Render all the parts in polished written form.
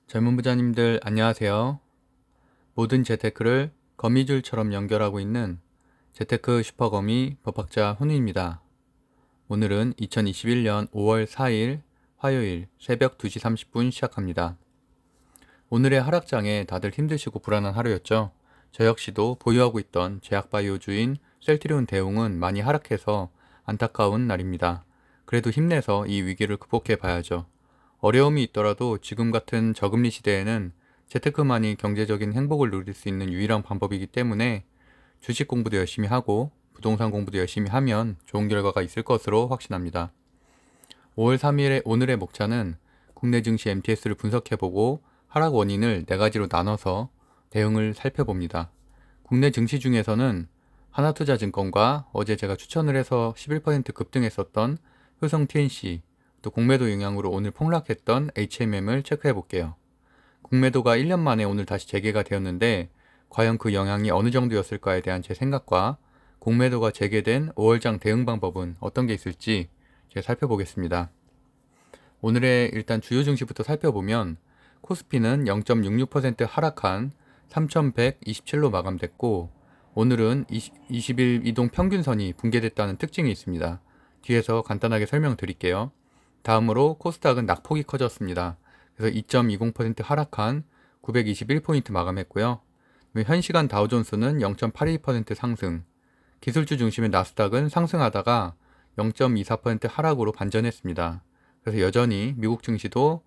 젊은 부자님들 안녕하세요. 모든 재테크를 거미줄처럼 연결하고 있는 재테크 슈퍼거미 법학자 훈우입니다. 오늘은 2021년 5월 4일 화요일 새벽 2시 30분 시작합니다. 오늘의 하락장에 다들 힘드시고 불안한 하루였죠. 저 역시도 보유하고 있던 제약바이오주인 셀트리온 대웅은 많이 하락해서 안타까운 날입니다. 그래도 힘내서 이 위기를 극복해 봐야죠. 어려움이 있더라도 지금 같은 저금리 시대에는 재테크만이 경제적인 행복을 누릴 수 있는 유일한 방법이기 때문에 주식 공부도 열심히 하고 부동산 공부도 열심히 하면 좋은 결과가 있을 것으로 확신합니다. 5월 3일의 오늘의 목차는 국내 증시 MTS를 분석해보고 하락 원인을 4가지로 나눠서 대응을 살펴봅니다. 국내 증시 중에서는 하나투자증권과 어제 제가 추천을 해서 11% 급등했었던 효성 TNC, 또 공매도 영향으로 오늘 폭락했던 HMM을 체크해 볼게요. 공매도가 1년 만에 오늘 다시 재개가 되었는데 과연 그 영향이 어느 정도였을까에 대한 제 생각과 공매도가 재개된 5월장 대응 방법은 어떤 게 있을지 제가 살펴보겠습니다. 오늘의 일단 주요 증시부터 살펴보면 코스피는 0.66% 하락한 3127로 마감됐고 오늘은 20일 이동 평균선이 붕괴됐다는 특징이 있습니다. 뒤에서 간단하게 설명드릴게요. 다음으로 코스닥은 낙폭이 커졌습니다. 그래서 2.20% 하락한 921포인트 마감했고요. 현시간 다우존스는 0.82% 상승, 기술주 중심의 나스닥은 상승하다가 0.24% 하락으로 반전했습니다. 그래서 여전히 미국 증시도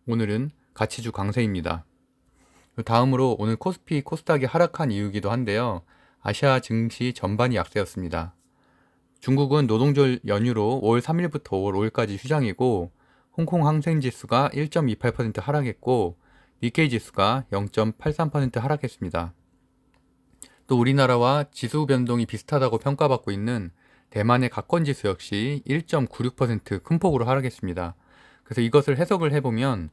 오늘은 가치주 강세입니다. 다음으로 오늘 코스피, 코스닥이 하락한 이유이기도 한데요. 아시아 증시 전반이 약세였습니다. 중국은 노동절 연휴로 5월 3일부터 5월 5일까지 휴장이고 홍콩 항생지수가 1.28% 하락했고 니케이 지수가 0.83% 하락했습니다. 또 우리나라와 지수 변동이 비슷하다고 평가받고 있는 대만의 각권지수 역시 1.96% 큰 폭으로 하락했습니다. 그래서 이것을 해석을 해보면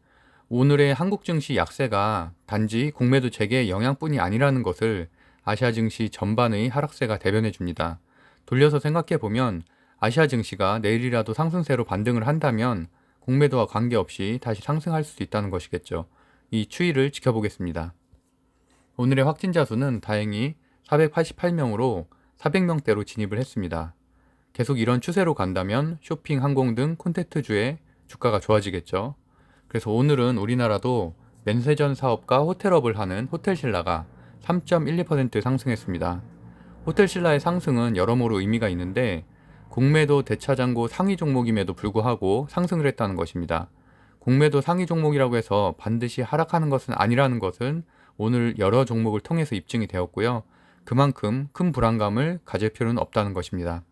오늘의 한국 증시 약세가 단지 공매도 재개의 영향뿐이 아니라는 것을 아시아 증시 전반의 하락세가 대변해 줍니다. 돌려서 생각해보면 아시아 증시가 내일이라도 상승세로 반등을 한다면 공매도와 관계없이 다시 상승할 수 있다는 것이겠죠. 이 추이를 지켜보겠습니다. 오늘의 확진자 수는 다행히 488명으로 400명대로 진입을 했습니다. 계속 이런 추세로 간다면 쇼핑, 항공 등 콘텐츠주의 주가가 좋아지겠죠. 그래서 오늘은 우리나라도 면세점 사업과 호텔업을 하는 호텔신라가 3.12% 상승했습니다. 호텔신라의 상승은 여러모로 의미가 있는데 공매도 대차장고 상위 종목임에도 불구하고 상승을 했다는 것입니다. 공매도 상위 종목이라고 해서 반드시 하락하는 것은 아니라는 것은 오늘 여러 종목을 통해서 입증이 되었고요. 그만큼 큰 불안감을 가질 필요는 없다는 것입니다.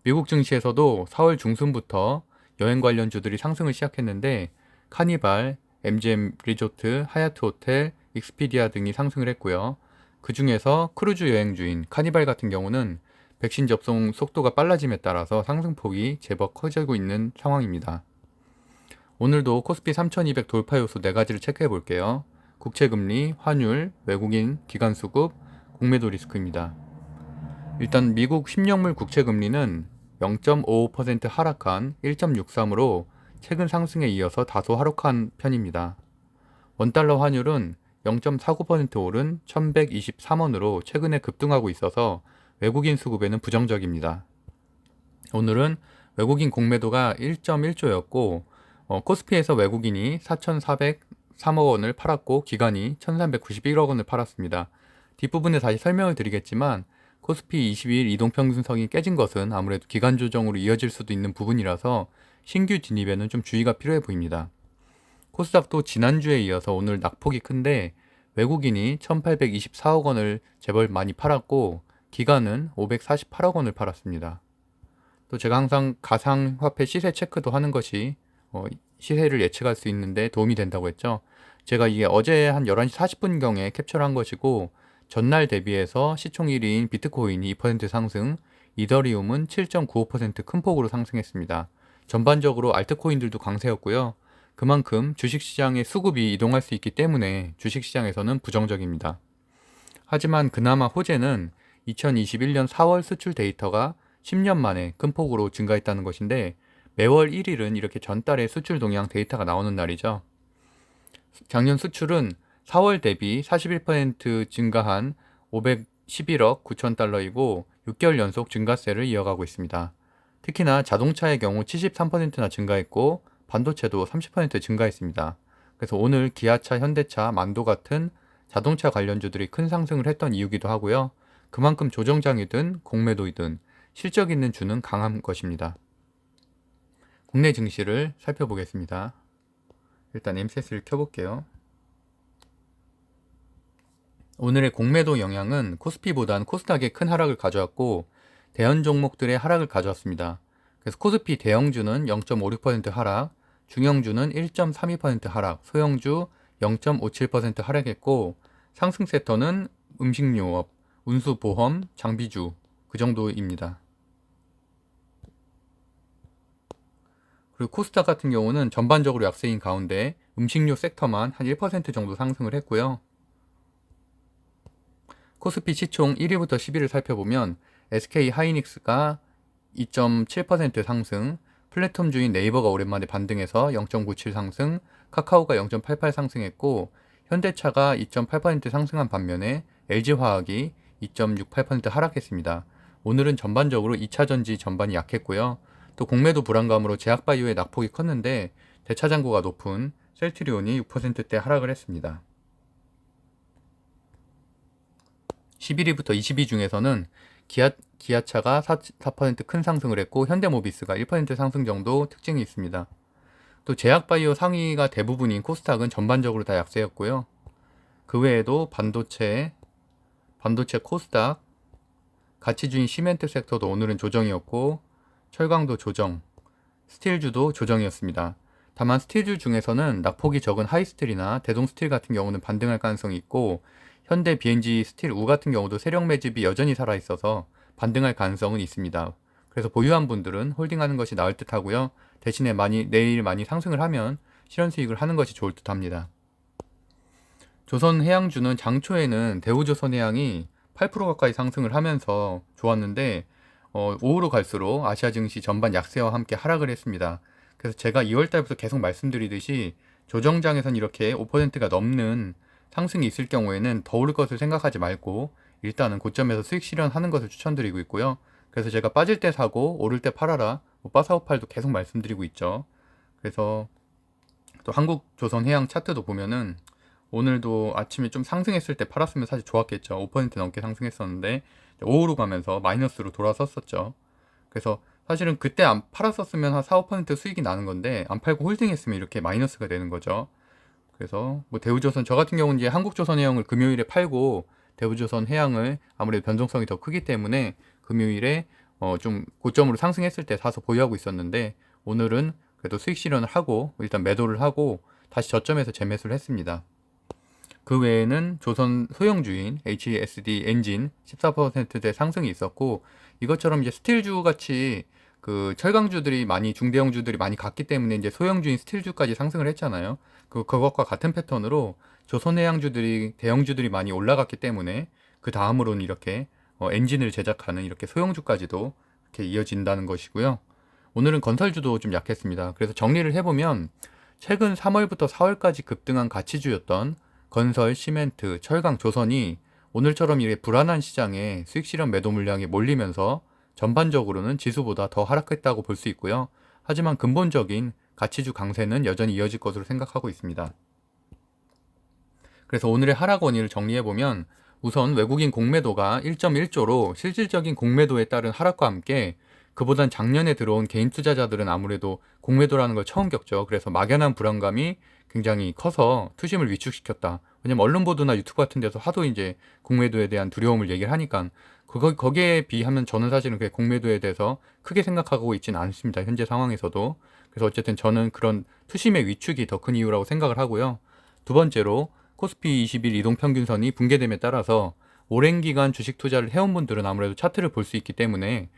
미국 증시에서도 4월 중순부터 여행 관련주들이 상승을 시작했는데 카니발, MGM 리조트, 하얏트 호텔, 익스피디아 등이 상승을 했고요. 그 중에서 크루즈 여행주인 카니발 같은 경우는 백신 접종 속도가 빨라짐에 따라서 상승폭이 제법 커지고 있는 상황입니다. 오늘도 코스피 3200 돌파 요소 4가지를 체크해 볼게요. 국채금리, 환율, 외국인, 기관수급, 공매도 리스크입니다. 일단 미국 10년물 국채금리는 0.55% 하락한 1.63으로 최근 상승에 이어서 다소 하락한 편입니다. 원달러 환율은 0.49% 오른 1123원으로 최근에 급등하고 있어서 외국인 수급에는 부정적입니다. 오늘은 외국인 공매도가 1.1조였고 코스피에서 외국인이 4,403억 원을 팔았고 기관이 1,391억 원을 팔았습니다. 뒷부분에 다시 설명을 드리겠지만 코스피 22일 이동평균선이 깨진 것은 아무래도 기간 조정으로 이어질 수도 있는 부분이라서 신규 진입에는 좀 주의가 필요해 보입니다. 코스닥도 지난주에 이어서 오늘 낙폭이 큰데 외국인이 1824억 원을 제법 많이 팔았고 기관은 548억 원을 팔았습니다. 또 제가 항상 가상화폐 시세 체크도 하는 것이 시세를 예측할 수 있는데 도움이 된다고 했죠. 제가 이게 어제 한 11시 40분경에 캡처를 한 것이고 전날 대비해서 시총 1위인 비트코인이 2% 상승, 이더리움은 7.95% 큰 폭으로 상승했습니다. 전반적으로 알트코인들도 강세였고요. 그만큼 주식시장의 수급이 이동할 수 있기 때문에 주식시장에서는 부정적입니다. 하지만 그나마 호재는 2021년 4월 수출 데이터가 10년 만에 큰 폭으로 증가했다는 것인데 매월 1일은 이렇게 전달의 수출 동향 데이터가 나오는 날이죠. 작년 수출은 4월 대비 41% 증가한 511억 9천 달러이고 6개월 연속 증가세를 이어가고 있습니다. 특히나 자동차의 경우 73%나 증가했고 반도체도 30% 증가했습니다. 그래서 오늘 기아차, 현대차, 만도 같은 자동차 관련주들이 큰 상승을 했던 이유기도 하고요. 그만큼 조정장이든 공매도이든 실적 있는 주는 강한 것입니다. 국내 증시를 살펴보겠습니다. 일단 MCS를 켜볼게요. 오늘의 공매도 영향은 코스피보단 코스닥에 큰 하락을 가져왔고 대형 종목들의 하락을 가져왔습니다. 그래서 코스피 대형주는 0.56% 하락, 중형주는 1.32% 하락, 소형주 0.57% 하락했고 상승 섹터는 음식료업, 운수보험, 장비주 그 정도입니다. 그리고 코스닥 같은 경우는 전반적으로 약세인 가운데 음식료 섹터만 한 1% 정도 상승을 했고요. 코스피 시총 1위부터 10위를 살펴보면 SK 하이닉스가 2.7% 상승, 플랫폼주인 네이버가 오랜만에 반등해서 0.97 상승, 카카오가 0.88 상승했고 현대차가 2.8% 상승한 반면에 LG화학이 2.68% 하락했습니다. 오늘은 전반적으로 2차전지 전반이 약했고요. 또 공매도 불안감으로 제약바이오의 낙폭이 컸는데 대차장고가 높은 셀트리온이 6%대 하락을 했습니다. 11위부터 20위 중에서는 기아차가 4% 큰 상승을 했고 현대모비스가 1% 상승 정도 특징이 있습니다. 또 제약바이오 상위가 대부분인 코스닥은 전반적으로 다 약세였고요. 그 외에도 반도체 코스닥, 가치주인 시멘트 섹터도 오늘은 조정이었고 철강도 조정, 스틸주도 조정이었습니다. 다만 스틸주 중에서는 낙폭이 적은 하이스틸이나 대동스틸 같은 경우는 반등할 가능성이 있고 현대 BNG 스틸 우 같은 경우도 세력 매집이 여전히 살아있어서 반등할 가능성은 있습니다. 그래서 보유한 분들은 홀딩하는 것이 나을 듯 하고요. 대신에 내일 많이 상승을 하면 실현수익을 하는 것이 좋을 듯 합니다. 조선해양주는 장초에는 대우조선해양이 8% 가까이 상승을 하면서 좋았는데 오후로 갈수록 아시아 증시 전반 약세와 함께 하락을 했습니다. 그래서 제가 2월달부터 계속 말씀드리듯이 조정장에선 이렇게 5%가 넘는 상승이 있을 경우에는 더 오를 것을 생각하지 말고 일단은 고점에서 수익 실현하는 것을 추천드리고 있고요. 그래서 제가 빠질 때 사고 오를 때 팔아라 빠사오팔도 계속 말씀드리고 있죠. 그래서 또 한국조선해양 차트도 보면은 오늘도 아침에 좀 상승했을 때 팔았으면 사실 좋았겠죠. 5% 넘게 상승했었는데 오후로 가면서 마이너스로 돌아섰었죠. 그래서 사실은 그때 안 팔았었으면 한 4, 5% 수익이 나는 건데 안 팔고 홀딩했으면 이렇게 마이너스가 되는 거죠. 그래서 뭐 대우조선 저 같은 경우는 이제 한국조선해양을 금요일에 팔고 대우조선해양을 아무래도 변동성이 더 크기 때문에 금요일에 좀 고점으로 상승했을 때 사서 보유하고 있었는데 오늘은 그래도 수익 실현을 하고 일단 매도를 하고 다시 저점에서 재매수를 했습니다. 그 외에는 조선 소형주인 HSD 엔진 14%대 상승이 있었고 이것처럼 이제 스틸주 같이 그 철강주들이 많이 중대형주들이 많이 갔기 때문에 이제 소형주인 스틸주까지 상승을 했잖아요. 그것과 같은 패턴으로 조선해양주들이 대형주들이 많이 올라갔기 때문에 그 다음으로는 이렇게 엔진을 제작하는 이렇게 소형주까지도 이렇게 이어진다는 것이고요. 오늘은 건설주도 좀 약했습니다. 그래서 정리를 해보면 최근 3월부터 4월까지 급등한 가치주였던 건설, 시멘트, 철강, 조선이 오늘처럼 이렇게 불안한 시장에 수익 실현 매도 물량이 몰리면서 전반적으로는 지수보다 더 하락했다고 볼 수 있고요. 하지만 근본적인 가치주 강세는 여전히 이어질 것으로 생각하고 있습니다. 그래서 오늘의 하락 원인을 정리해보면 우선 외국인 공매도가 1.1조로 실질적인 공매도에 따른 하락과 함께 그보단 작년에 들어온 개인 투자자들은 아무래도 공매도라는 걸 처음 겪죠. 그래서 막연한 불안감이 굉장히 커서 투심을 위축시켰다. 왜냐면 언론 보도나 유튜브 같은 데서 하도 이제 공매도에 대한 두려움을 얘기를 하니까 거기에 비하면 저는 사실은 그 공매도에 대해서 크게 생각하고 있지는 않습니다. 현재 상황에서도. 그래서 어쨌든 저는 그런 투심의 위축이 더 큰 이유라고 생각을 하고요. 두 번째로 코스피 20일 이동평균선이 붕괴됨에 따라서 오랜 기간 주식 투자를 해온 분들은 아무래도 차트를 볼 수 있기 때문에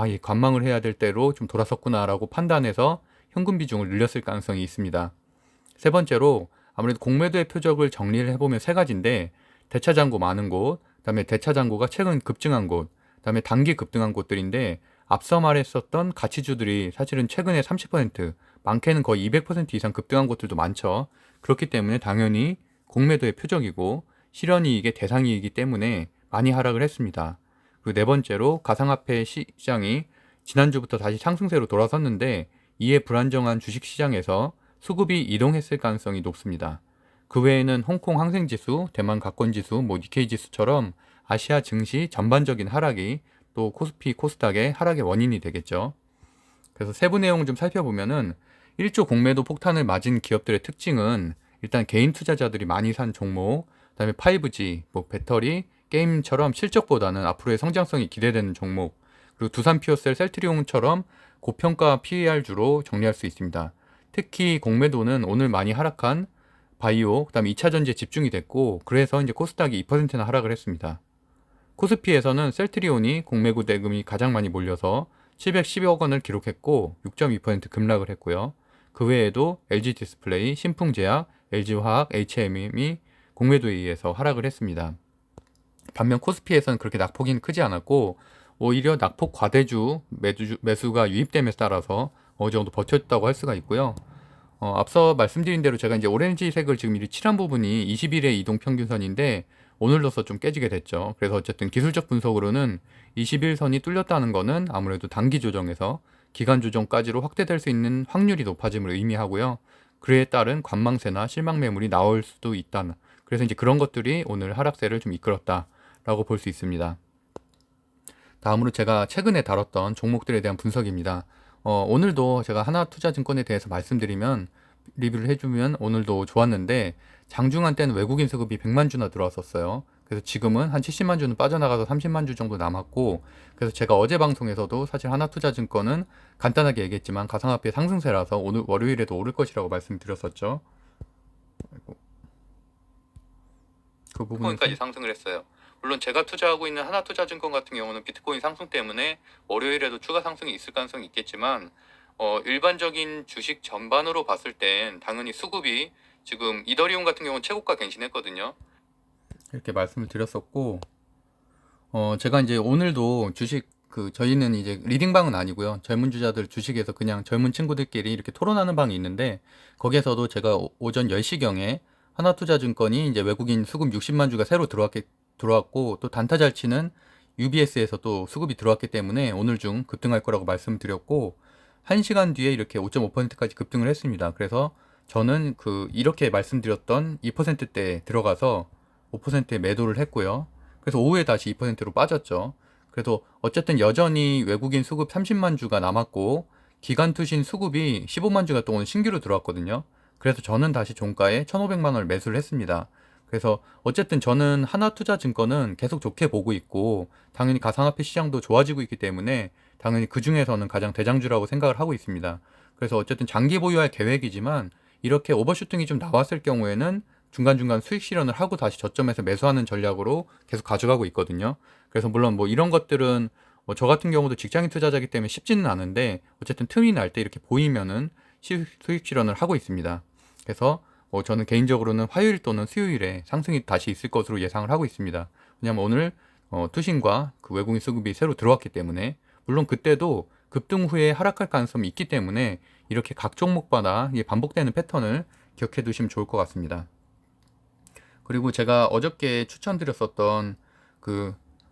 이 관망을 해야 될 때로 좀 돌아섰구나라고 판단해서 현금 비중을 늘렸을 가능성이 있습니다. 세 번째로 아무래도 공매도의 표적을 정리를 해보면 세 가지인데 대차장고 많은 곳, 그다음에 대차장고가 최근 급증한 곳, 그다음에 단기 급등한 곳들인데 앞서 말했었던 가치주들이 사실은 최근에 30%, 많게는 거의 200% 이상 급등한 곳들도 많죠. 그렇기 때문에 당연히 공매도의 표적이고 실현이익의 대상이기 때문에 많이 하락을 했습니다. 그리고 네 번째로 가상화폐 시장이 지난주부터 다시 상승세로 돌아섰는데 이에 불안정한 주식시장에서 수급이 이동했을 가능성이 높습니다. 그 외에는 홍콩 항생지수, 대만 가권지수, 니케이 지수처럼 아시아 증시 전반적인 하락이 또 코스피, 코스닥의 하락의 원인이 되겠죠. 그래서 세부 내용을 좀 살펴보면은 1조 공매도 폭탄을 맞은 기업들의 특징은 일단 개인 투자자들이 많이 산 종목, 그다음에 5G, 배터리, 게임처럼 실적보다는 앞으로의 성장성이 기대되는 종목, 그리고 두산 피어셀, 셀트리온처럼 고평가 PER주로 정리할 수 있습니다. 특히 공매도는 오늘 많이 하락한 바이오, 그다음에 2차 전지에 집중이 됐고, 그래서 이제 코스닥이 2%나 하락을 했습니다. 코스피에서는 셀트리온이 공매도 대금이 가장 많이 몰려서 710억 원을 기록했고 6.2% 급락을 했고요. 그 외에도 LG 디스플레이, 신풍제약, LG화학, HM이 공매도에 의해서 하락을 했습니다. 반면 코스피에서는 그렇게 낙폭이 크지 않았고 오히려 낙폭 과대주 매수가 유입됨에 따라서 어느 정도 버텼다고 할 수가 있고요. 앞서 말씀드린 대로 제가 이제 오렌지색을 지금 이 칠한 부분이 20일의 이동 평균선인데 오늘로서 좀 깨지게 됐죠. 그래서 어쨌든 기술적 분석으로는 21선이 뚫렸다는 거는 아무래도 단기 조정에서 기간 조정까지로 확대될 수 있는 확률이 높아짐을 의미하고요. 그에 따른 관망세나 실망 매물이 나올 수도 있다는. 그래서 이제 그런 것들이 오늘 하락세를 좀 이끌었다라고 볼 수 있습니다. 다음으로 제가 최근에 다뤘던 종목들에 대한 분석입니다. 오늘도 제가 하나투자증권에 대해서 말씀드리면 리뷰를 해주면 오늘도 좋았는데 장중한 때는 외국인 수급이 100만 주나 들어왔었어요. 그래서 지금은 한 70만 주는 빠져나가서 30만 주 정도 남았고, 그래서 제가 어제 방송에서도 사실 하나투자증권은 간단하게 얘기했지만 가상화폐 상승세라서 오늘 월요일에도 오를 것이라고 말씀드렸었죠. 그 부분까지 상승을 했어요. 물론 제가 투자하고 있는 하나투자증권 같은 경우는 비트코인 상승 때문에 월요일에도 추가 상승이 있을 가능성이 있겠지만 일반적인 주식 전반으로 봤을 땐 당연히 수급이 지금 이더리움 같은 경우는 최고가 갱신했거든요. 이렇게 말씀을 드렸었고 제가 이제 오늘도 주식 저희는 이제 리딩방은 아니고요. 젊은 주자들 주식에서 그냥 젊은 친구들끼리 이렇게 토론하는 방이 있는데 거기에서도 제가 오전 10시경에 하나투자증권이 이제 외국인 수급 60만 주가 새로 들어왔고 또 단타 잘 치는 UBS에서 또 수급이 들어왔기 때문에 오늘 중 급등할 거라고 말씀드렸고 1시간 뒤에 이렇게 5.5%까지 급등을 했습니다. 그래서 저는 이렇게 말씀드렸던 2%대에 들어가서 5%에 매도를 했고요. 그래서 오후에 다시 2%로 빠졌죠. 그래도 어쨌든 여전히 외국인 수급 30만 주가 남았고 기간 투신 수급이 15만 주가 또 오늘 신규로 들어왔거든요. 그래서 저는 다시 종가에 1,500만 원을 매수를 했습니다. 그래서 어쨌든 저는 하나투자증권은 계속 좋게 보고 있고 당연히 가상화폐 시장도 좋아지고 있기 때문에 당연히 그 중에서는 가장 대장주라고 생각을 하고 있습니다. 그래서 어쨌든 장기 보유할 계획이지만 이렇게 오버슈팅이 좀 나왔을 경우에는 중간중간 수익 실현을 하고 다시 저점에서 매수하는 전략으로 계속 가져가고 있거든요. 그래서 물론 이런 것들은 저 같은 경우도 직장인 투자자이기 때문에 쉽지는 않은데 어쨌든 틈이 날 때 이렇게 보이면은 수익 실현을 하고 있습니다. 그래서 저는 개인적으로는 화요일 또는 수요일에 상승이 다시 있을 것으로 예상을 하고 있습니다. 왜냐하면 오늘 투신과 외국인 수급이 새로 들어왔기 때문에 물론 그때도 급등 후에 하락할 가능성이 있기 때문에 이렇게 각 종목마다 반복되는 패턴을 기억해 두시면 좋을 것 같습니다. 그리고 제가 어저께 추천드렸었던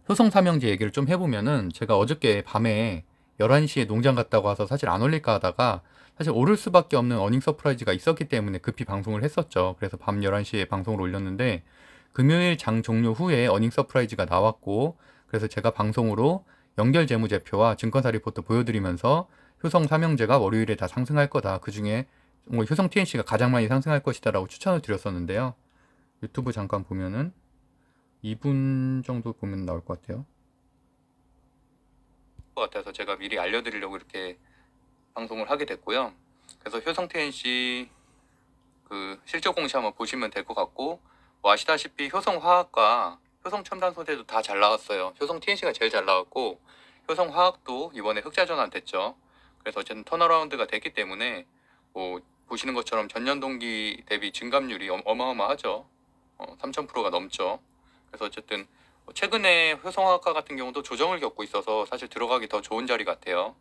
효성삼형제 얘기를 좀 해보면은 제가 어저께 밤에 11시에 농장 갔다고 와서 사실 안 올릴까 하다가 사실 오를 수밖에 없는 어닝 서프라이즈가 있었기 때문에 급히 방송을 했었죠. 그래서 밤 11시에 방송을 올렸는데 금요일 장 종료 후에 어닝 서프라이즈가 나왔고 그래서 제가 방송으로 연결 재무제표와 증권사 리포트 보여드리면서 효성 삼형제가 월요일에 다 상승할 거다. 그 중에 효성 TNC가 가장 많이 상승할 것이다 라고 추천을 드렸었는데요. 유튜브 잠깐 보면은 2분 정도 보면 나올 것 같아요. 같아서 제가 미리 알려드리려고 이렇게 방송을 하게 됐고요. 그래서 효성 TNC 실적 공시 한번 보시면 될 것 같고 아시다시피 효성화학과 효성첨단소재도 다 잘 나왔어요. 효성 TNC가 제일 잘 나왔고 효성화학도 이번에 흑자 전환 됐죠. 그래서 어쨌든 턴어라운드가 됐기 때문에 보시는 것처럼 전년 동기 대비 증감률이 어마어마하죠. 3000%가 넘죠. 그래서 어쨌든 최근에 효성화학과 같은 경우도 조정을 겪고 있어서 사실 들어가기 더 좋은 자리 같아요.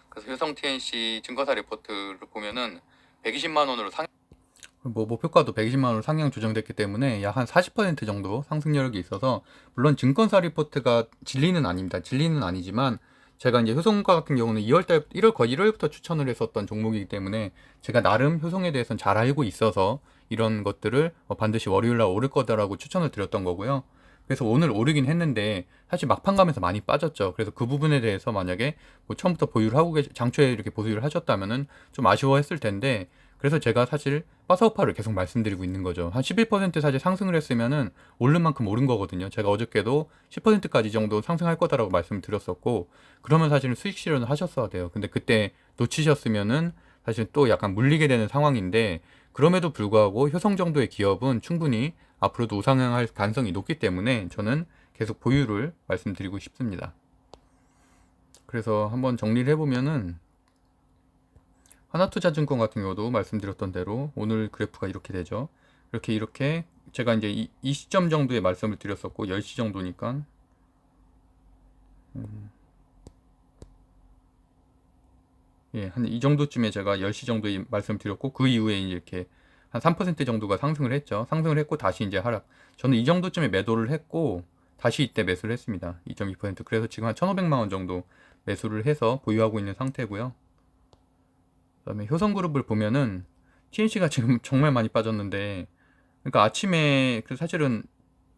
그래서 효성 TNC 증권사 리포트를 보면은 120만 원으로 뭐 목표가도 120만 원으로 상향 조정됐기 때문에 약 한 40% 정도 상승 여력이 있어서, 물론 증권사 리포트가 진리는 아닙니다. 진리는 아니지만 제가 이제 효성과 같은 경우는 2월달 1월 거의 1월부터 추천을 했었던 종목이기 때문에 제가 나름 효성에 대해서는 잘 알고 있어서 이런 것들을 반드시 월요일 날 오를 거다라고 추천을 드렸던 거고요. 그래서 오늘 오르긴 했는데 사실 막판 가면서 많이 빠졌죠. 그래서 그 부분에 대해서 만약에 뭐 처음부터 보유를 하고 장초에 이렇게 보유를 하셨다면은 좀 아쉬워했을 텐데, 그래서 제가 사실 빠사오파를 계속 말씀드리고 있는 거죠. 한 11% 사실 상승을 했으면은 오른 만큼 오른 거거든요. 제가 어저께도 10%까지 정도 상승할 거다라고 말씀을 드렸었고, 그러면 사실은 수익 실현을 하셨어야 돼요. 근데 그때 놓치셨으면은 사실 또 약간 물리게 되는 상황인데, 그럼에도 불구하고 효성 정도의 기업은 충분히 앞으로도 우상향할 가능성이 높기 때문에 저는 계속 보유를 말씀드리고 싶습니다. 그래서 한번 정리를 해보면은 하나투자증권 같은 경우도 말씀드렸던 대로 오늘 그래프가 이렇게 되죠. 이렇게 제가 이제 이 시점 정도의 말씀을 드렸었고, 10시 정도니까 예, 한 이 정도쯤에 제가 10시 정도에 말씀을 드렸고, 그 이후에 이렇게 한 3% 정도가 상승을 했죠. 상승을 했고 다시 이제 하락. 저는 이 정도쯤에 매도를 했고 다시 이때 매수를 했습니다. 2.2%. 그래서 지금 한 1,500만 원 정도 매수를 해서 보유하고 있는 상태고요. 그다음에 효성그룹을 보면은 TNC가 지금 정말 많이 빠졌는데, 그러니까 아침에 그 사실은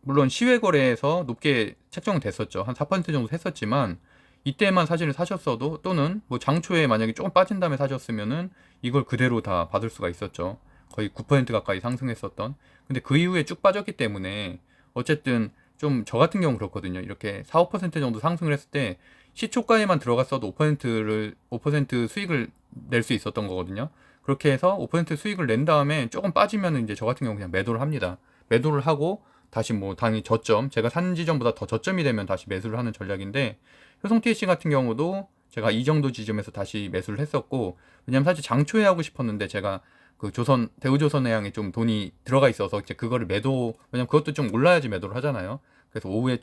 물론 시외 거래에서 높게 책정됐었죠. 한 4% 정도 했었지만 이때만 사실은 사셨어도, 또는 뭐 장초에 만약에 조금 빠진 다음에 사셨으면은 이걸 그대로 다 받을 수가 있었죠. 거의 9% 가까이 상승했었던. 근데 그 이후에 쭉 빠졌기 때문에 어쨌든 좀 저 같은 경우 그렇거든요. 이렇게 4, 5% 정도 상승을 했을 때 시초가에만 들어갔어도 5% 수익을 낼 수 있었던 거거든요. 그렇게 해서 5% 수익을 낸 다음에 조금 빠지면 이제 저 같은 경우 그냥 매도를 합니다. 매도를 하고 다시 뭐 당연히 저점, 제가 산 지점보다 더 저점이 되면 다시 매수를 하는 전략인데, 효성 TSC 같은 경우도 제가 이 정도 지점에서 다시 매수를 했었고, 왜냐면 사실 장초에 하고 싶었는데 제가 그 대우조선해양에 좀 돈이 들어가 있어서 이제 그거를 왜냐면 그것도 좀 올라야지 매도를 하잖아요. 그래서 오후에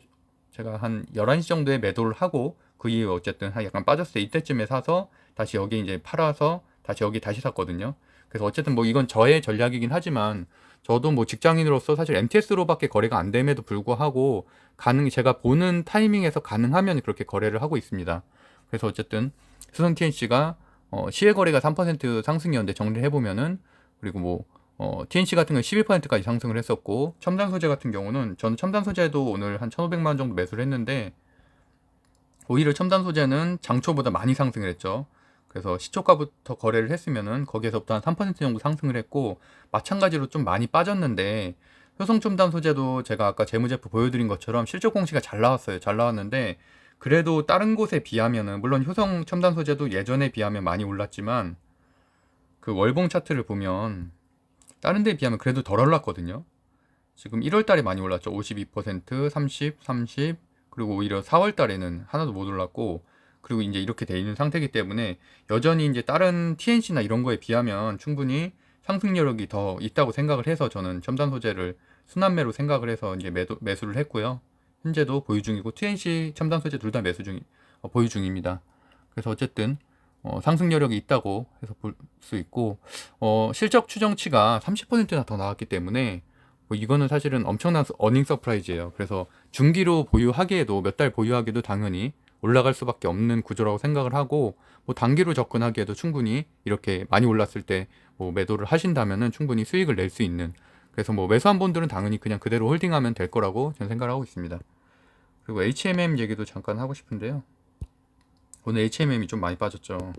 제가 한 11시 정도에 매도를 하고 그 이후에 어쨌든 한 약간 빠졌을 때 이때쯤에 사서 다시 여기 이제 팔아서 다시 여기 다시 샀거든요. 그래서 어쨌든 뭐 이건 저의 전략이긴 하지만, 저도 뭐 직장인으로서 사실 MTS로밖에 거래가 안 됨에도 불구하고 제가 보는 타이밍에서 가능하면 그렇게 거래를 하고 있습니다. 그래서 어쨌든 수성 TNC가 시외 거래가 3% 상승이었는데 정리를 해보면은, 그리고 뭐 TNC 같은 경우는 11%까지 상승을 했었고, 첨단 소재 같은 경우는 저는 첨단 소재도 오늘 한 1,500만 원 정도 매수를 했는데, 오히려 첨단 소재는 장초보다 많이 상승을 했죠. 그래서 시초가부터 거래를 했으면은 거기에서부터 한 3% 정도 상승을 했고, 마찬가지로 좀 많이 빠졌는데, 효성 첨단 소재도 제가 아까 재무제표 보여드린 것처럼 실적 공시가 잘 나왔어요. 잘 나왔는데 그래도 다른 곳에 비하면은, 물론 효성 첨단 소재도 예전에 비하면 많이 올랐지만 그 월봉 차트를 보면 다른 데에 비하면 그래도 덜 올랐거든요. 지금 1월 달에 많이 올랐죠. 52%, 30, 30, 그리고 오히려 4월 달에는 하나도 못 올랐고, 그리고 이제 이렇게 돼 있는 상태이기 때문에 여전히 이제 다른 TNC나 이런 거에 비하면 충분히 상승 여력이 더 있다고 생각을 해서 저는 첨단 소재를 순환매로 생각을 해서 이제 매수를 했고요. 현재도 보유 중이고 TNC, 첨단 소재 둘 다 보유 중입니다. 그래서 어쨌든 상승 여력이 있다고 해서 볼 수 있고, 실적 추정치가 30%나 더 나왔기 때문에 뭐 이거는 사실은 엄청난 어닝 서프라이즈예요. 그래서 중기로 보유하기에도, 몇 달 보유하기에도 당연히 올라갈 수밖에 없는 구조라고 생각을 하고, 뭐 단기로 접근하기에도 충분히 이렇게 많이 올랐을 때 뭐 매도를 하신다면은 충분히 수익을 낼 수 있는, 그래서 뭐 매수한 분들은 당연히 그냥 그대로 홀딩하면 될 거라고 저는 생각을 하고 있습니다. 그리고 HMM 얘기도 잠깐 하고 싶은데요. 오늘 HMM이 좀 많이 빠졌죠.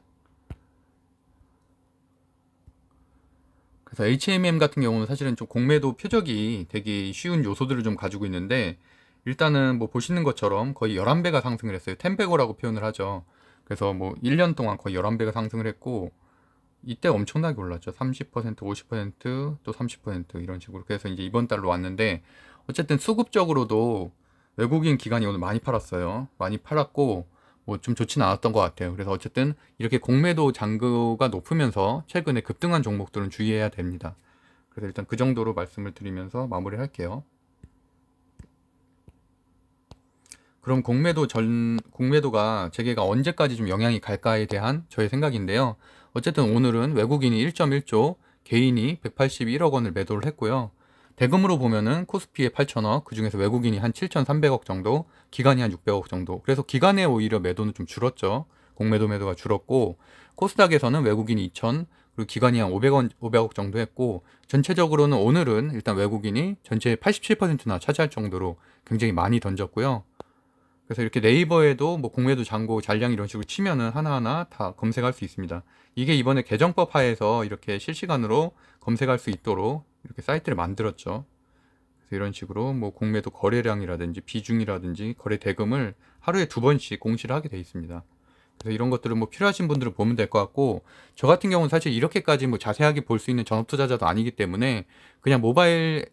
그래서 HMM 같은 경우는 사실은 좀 공매도 표적이 되게 쉬운 요소들을 좀 가지고 있는데, 일단은 뭐 보시는 것처럼 거의 11배가 상승을 했어요. 텐베고라고 표현을 하죠. 그래서 뭐 1년 동안 거의 11배가 상승을 했고, 이때 엄청나게 올랐죠. 30%, 50%, 또 30% 이런 식으로. 그래서 이제 이번 달로 왔는데, 어쨌든 수급적으로도 외국인 기관이 오늘 많이 팔았어요. 많이 팔았고, 뭐 좀 좋지는 않았던 것 같아요. 그래서 어쨌든 이렇게 공매도 잔고가 높으면서 최근에 급등한 종목들은 주의해야 됩니다. 그래서 일단 그 정도로 말씀을 드리면서 마무리 할게요. 그럼 공매도가 재개가 언제까지 좀 영향이 갈까에 대한 저의 생각인데요. 어쨌든 오늘은 외국인이 1.1조, 개인이 181억 원을 매도를 했고요. 대금으로 보면은 코스피에 8천억, 그중에서 외국인이 한 7,300억 정도, 기관이 한 600억 정도. 그래서 기관에 오히려 매도는 좀 줄었죠. 공매도 매도가 줄었고, 코스닥에서는 외국인이 2천, 그리고 기관이 한 500억 정도 했고, 전체적으로는 오늘은 일단 외국인이 전체의 87%나 차지할 정도로 굉장히 많이 던졌고요. 그래서 이렇게 네이버에도 뭐 공매도 잔고 잔량 이런 식으로 치면은 하나하나 다 검색할 수 있습니다. 이게 이번에 개정법 하에서 이렇게 실시간으로 검색할 수 있도록 이렇게 사이트를 만들었죠. 그래서 이런 식으로 뭐 공매도 거래량이라든지 비중이라든지 거래 대금을 하루에 2번씩 공시를 하게 돼 있습니다. 그래서 이런 것들을 뭐 필요하신 분들은 보면 될 것 같고, 저 같은 경우는 사실 이렇게까지 뭐 자세하게 볼 수 있는 전업 투자자도 아니기 때문에 그냥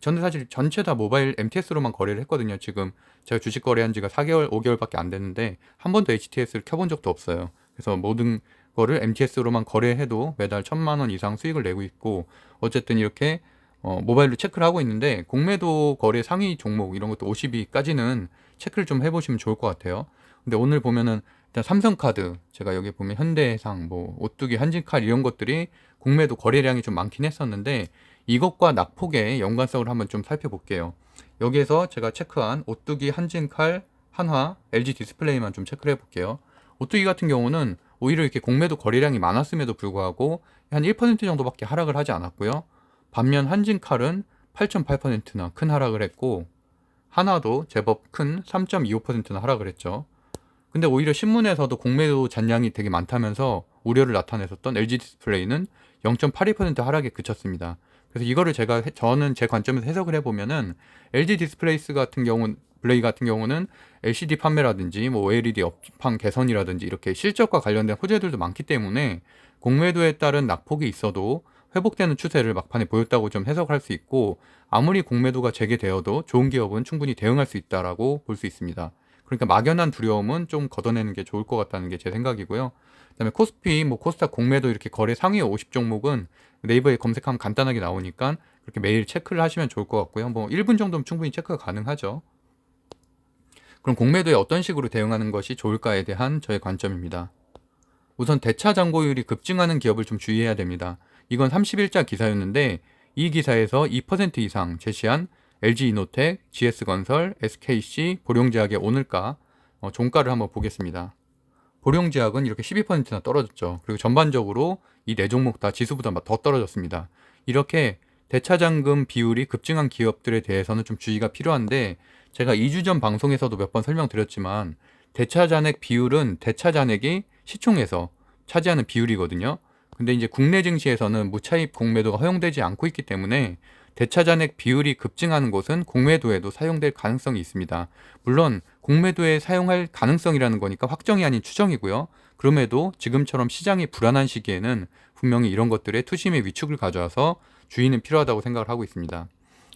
저는 사실 전체 다 모바일 MTS로만 거래를 했거든요. 지금 제가 주식 거래한 지가 4개월, 5개월밖에 안 됐는데 한 번도 HTS를 켜본 적도 없어요. 그래서 모든 거를 MTS로만 거래해도 매달 1,000만 원 이상 수익을 내고 있고, 어쨌든 이렇게 모바일로 체크를 하고 있는데, 공매도 거래 상위 종목 이런 것도 50위까지는 체크를 좀 해보시면 좋을 것 같아요. 근데 오늘 보면은 일단 삼성카드, 제가 여기 보면 현대해상, 뭐 오뚜기, 한진칼 이런 것들이 공매도 거래량이 좀 많긴 했었는데, 이것과 낙폭의 연관성을 한번 좀 살펴볼게요. 여기에서 제가 체크한 오뚜기, 한진칼, 한화, LG 디스플레이만 좀 체크를 해볼게요. 오뚜기 같은 경우는 오히려 이렇게 공매도 거래량이 많았음에도 불구하고 한 1% 정도밖에 하락을 하지 않았고요. 반면 한진칼은 8.8%나 큰 하락을 했고, 한화도 제법 큰 3.25%나 하락을 했죠. 근데 오히려 신문에서도 공매도 잔량이 되게 많다면서 우려를 나타냈었던 LG 디스플레이는 0.82% 하락에 그쳤습니다. 그래서 이거를 저는 제 관점에서 해석을 해보면은 LG 플레이 같은 경우는 LCD 판매라든지 뭐 OLED 업황 개선이라든지 이렇게 실적과 관련된 호재들도 많기 때문에 공매도에 따른 낙폭이 있어도 회복되는 추세를 막판에 보였다고 좀 해석할 수 있고, 아무리 공매도가 재개되어도 좋은 기업은 충분히 대응할 수 있다라고 볼 수 있습니다. 그러니까 막연한 두려움은 좀 걷어내는 게 좋을 것 같다는 게 제 생각이고요. 그다음에 코스피, 뭐 코스닥 공매도 이렇게 거래 상위 50 종목은 네이버에 검색하면 간단하게 나오니까 그렇게 매일 체크를 하시면 좋을 것 같고요. 뭐 1분 정도면 충분히 체크가 가능하죠. 그럼 공매도에 어떤 식으로 대응하는 것이 좋을까에 대한 저의 관점입니다. 우선 대차 잔고율이 급증하는 기업을 좀 주의해야 됩니다. 이건 30일자 기사였는데, 이 기사에서 2% 이상 제시한 LG이노텍, GS건설, SKC, 보령제약의 오늘가, 종가를 한번 보겠습니다. 보령제약은 이렇게 12%나 떨어졌죠. 그리고 전반적으로 이 네 종목 다 지수보다 더 떨어졌습니다. 이렇게 대차잔금 비율이 급증한 기업들에 대해서는 좀 주의가 필요한데, 제가 2주 전 방송에서도 몇 번 설명드렸지만 대차잔액 비율은 대차잔액이 시총에서 차지하는 비율이거든요. 근데 이제 국내 증시에서는 무차입 공매도가 허용되지 않고 있기 때문에 대차잔액 비율이 급증하는 곳은 공매도에도 사용될 가능성이 있습니다. 물론 공매도에 사용할 가능성이라는 거니까 확정이 아닌 추정이고요. 그럼에도 지금처럼 시장이 불안한 시기에는 분명히 이런 것들의 투심의 위축을 가져와서 주의는 필요하다고 생각을 하고 있습니다.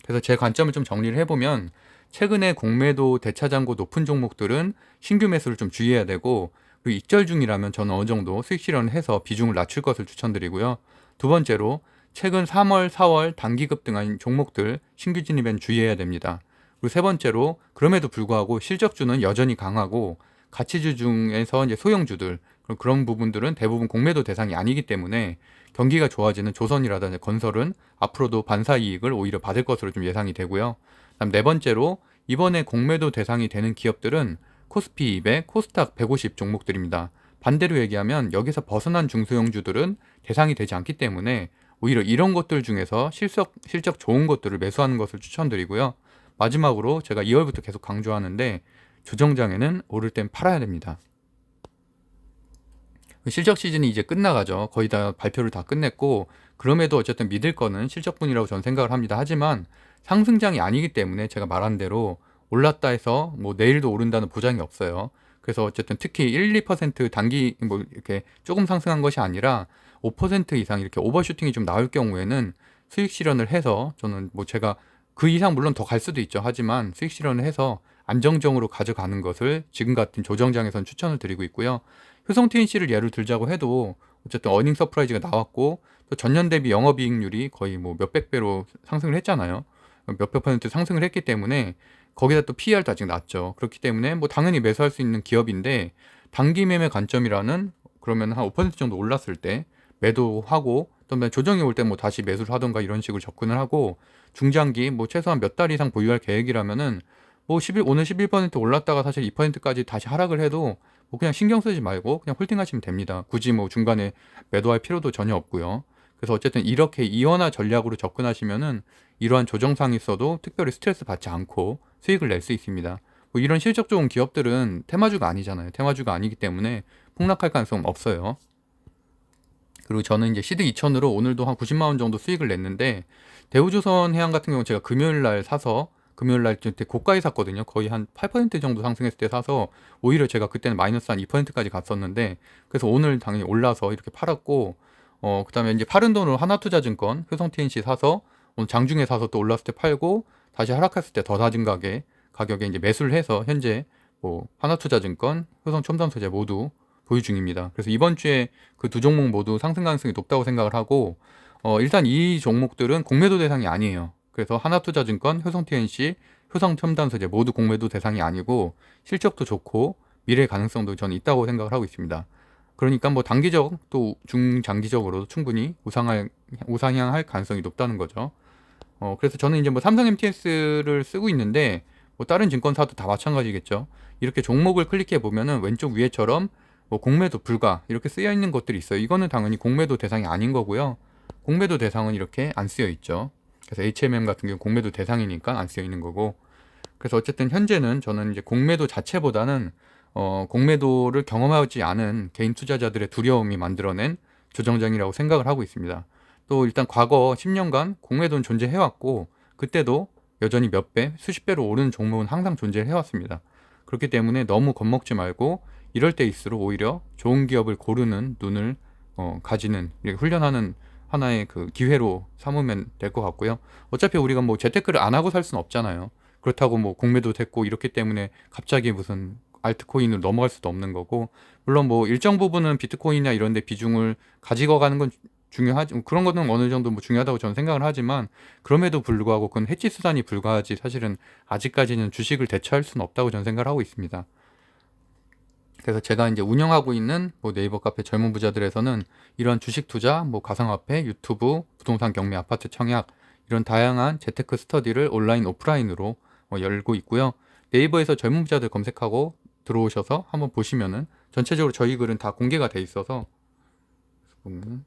그래서 제 관점을 좀 정리를 해보면, 최근에 공매도 대차잔고 높은 종목들은 신규 매수를 좀 주의해야 되고, 그리고 익절 중이라면 저는 어느 정도 수익 실현을 해서 비중을 낮출 것을 추천드리고요. 두 번째로, 최근 3월, 4월 단기 급등한 종목들 신규 진입엔 주의해야 됩니다. 그리고 세 번째로, 그럼에도 불구하고 실적주는 여전히 강하고 가치주 중에서 이제 소형주들, 그런 부분들은 대부분 공매도 대상이 아니기 때문에 경기가 좋아지는 조선이라든지 건설은 앞으로도 반사 이익을 오히려 받을 것으로 좀 예상이 되고요. 그다음 네 번째로, 이번에 공매도 대상이 되는 기업들은 코스피 200, 코스닥 150 종목들입니다. 반대로 얘기하면 여기서 벗어난 중소형주들은 대상이 되지 않기 때문에 오히려 이런 것들 중에서 실적 좋은 것들을 매수하는 것을 추천드리고요. 마지막으로 제가 2월부터 계속 강조하는데, 조정장에는 오를 땐 팔아야 됩니다. 실적 시즌이 이제 끝나가죠. 거의 다 발표를 다 끝냈고, 그럼에도 어쨌든 믿을 거는 실적뿐이라고 저는 생각을 합니다. 하지만 상승장이 아니기 때문에 제가 말한 대로 올랐다 해서 뭐 내일도 오른다는 보장이 없어요. 그래서 어쨌든 특히 1, 2% 단기 뭐 이렇게 조금 상승한 것이 아니라 5% 이상 이렇게 오버슈팅이 좀 나올 경우에는 수익 실현을 해서, 저는 뭐 제가 그 이상 물론 더 갈 수도 있죠. 하지만 수익 실현을 해서 안정적으로 가져가는 것을 지금 같은 조정장에선 추천을 드리고 있고요. 효성 TNC를 예를 들자고 해도 어쨌든 어닝 서프라이즈가 나왔고, 또 전년 대비 영업이익률이 거의 뭐 몇백 배로 상승을 했잖아요. 몇백 퍼센트 상승을 했기 때문에 거기다 또 PER도 아직 낮죠. 그렇기 때문에 뭐 당연히 매수할 수 있는 기업인데, 단기 매매 관점이라는, 그러면 한 5% 정도 올랐을 때 매도하고 그다음에 조정이 올 때 뭐 다시 매수를 하던가 이런 식으로 접근을 하고, 중장기 뭐 최소한 몇 달 이상 보유할 계획이라면은 뭐 오늘 11% 올랐다가 사실 2%까지 다시 하락을 해도 뭐 그냥 신경 쓰지 말고 그냥 홀딩하시면 됩니다. 굳이 뭐 중간에 매도할 필요도 전혀 없고요. 그래서 어쨌든 이렇게 이원화 전략으로 접근하시면은 이러한 조정상이 있어도 특별히 스트레스 받지 않고 수익을 낼 수 있습니다. 뭐 이런 실적 좋은 기업들은 테마주가 아니잖아요. 테마주가 아니기 때문에 폭락할 가능성은 없어요. 그리고 저는 이제 시드 2000으로 오늘도 한 90만 원 정도 수익을 냈는데, 대우조선 해양 같은 경우는 제가 금요일 날 사서 금요일 날 그때 고가에 샀거든요. 거의 한 8% 정도 상승했을 때 사서 오히려 제가 그때는 마이너스 한 2%까지 갔었는데, 그래서 오늘 당연히 올라서 이렇게 팔았고, 그다음에 이제 파른 돈으로 하나투자증권 효성 TNC 사서 오늘 장중에 사서 또 올랐을 때 팔고, 다시 하락했을 때 더 낮은 가격에 이제 매수를 해서 현재 뭐 하나투자증권, 효성첨단소재 모두 보유 중입니다. 그래서 이번 주에 그 두 종목 모두 상승 가능성이 높다고 생각을 하고, 일단 이 종목들은 공매도 대상이 아니에요. 그래서 하나투자증권, 효성TNC, 효성첨단소재 모두 공매도 대상이 아니고 실적도 좋고 미래 가능성도 저는 있다고 생각을 하고 있습니다. 그러니까 뭐 단기적 또 중장기적으로도 충분히 우상향할 가능성이 높다는 거죠. 그래서 저는 이제 뭐 삼성 MTS를 쓰고 있는데, 뭐 다른 증권사도 다 마찬가지겠죠. 이렇게 종목을 클릭해 보면은 왼쪽 위에처럼 뭐 공매도 불가 이렇게 쓰여 있는 것들이 있어요. 이거는 당연히 공매도 대상이 아닌 거고요. 공매도 대상은 이렇게 안 쓰여 있죠. 그래서 HMM 같은 경우 공매도 대상이니까 안 쓰여 있는 거고. 그래서 어쨌든 현재는 저는 이제 공매도 자체보다는 공매도를 경험하지 않은 개인 투자자들의 두려움이 만들어낸 조정장이라고 생각을 하고 있습니다. 또 일단 과거 10년간 공매도는 존재해왔고, 그때도 여전히 몇 배, 수십 배로 오르는 종목은 항상 존재해왔습니다. 그렇기 때문에 너무 겁먹지 말고 이럴 때일수록 오히려 좋은 기업을 고르는 눈을 가지는, 이렇게 훈련하는 하나의 그 기회로 삼으면 될 것 같고요. 어차피 우리가 뭐 재테크를 안 하고 살 수는 없잖아요. 그렇다고 뭐 공매도 됐고 이렇기 때문에 갑자기 무슨 알트코인으로 넘어갈 수도 없는 거고, 물론 뭐 일정 부분은 비트코인이나 이런 데 비중을 가지고 가는 건 중요하지, 그런 거는 어느 정도 뭐 중요하다고 저는 생각을 하지만, 그럼에도 불구하고 그건 해치 수단이 불과하지 사실은 아직까지는 주식을 대체할 수는 없다고 저는 생각을 하고 있습니다. 그래서 제가 이제 운영하고 있는 뭐 네이버 카페 젊은 부자들에서는 이런 주식 투자, 뭐 가상화폐, 유튜브, 부동산 경매, 아파트 청약 이런 다양한 재테크 스터디를 온라인, 오프라인으로 열고 있고요. 네이버에서 젊은 부자들 검색하고 들어오셔서 한번 보시면은 전체적으로 저희 글은 다 공개가 돼 있어서 보면은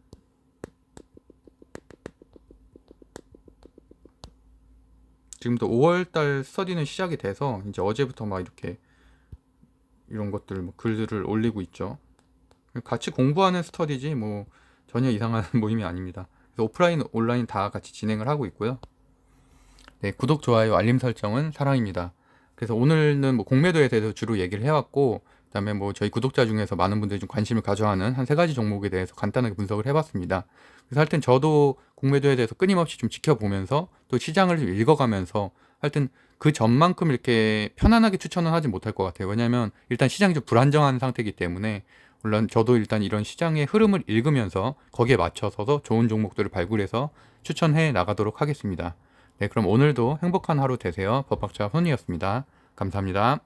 지금도 5월달 스터디는 시작이 돼서 이제 어제부터 막 이렇게 이런 것들 뭐 글들을 올리고 있죠. 같이 공부하는 스터디지 뭐 전혀 이상한 모임이 아닙니다. 그래서 오프라인, 온라인 다 같이 진행을 하고 있고요. 네, 구독, 좋아요, 알림 설정은 사랑입니다. 그래서 오늘은 뭐 공매도에 대해서 주로 얘기를 해왔고, 그다음에 뭐 저희 구독자 중에서 많은 분들이 좀 관심을 가져하는 한 세 가지 종목에 대해서 간단하게 분석을 해봤습니다. 그래서 하여튼 저도 공매도에 대해서 끊임없이 좀 지켜보면서 또 시장을 좀 읽어가면서 하여튼 그 전만큼 이렇게 편안하게 추천은 하지 못할 것 같아요. 왜냐하면 일단 시장이 좀 불안정한 상태이기 때문에, 물론 저도 일단 이런 시장의 흐름을 읽으면서 거기에 맞춰서 좋은 종목들을 발굴해서 추천해 나가도록 하겠습니다. 네, 그럼 오늘도 행복한 하루 되세요. 법학자 훈이었습니다. 감사합니다.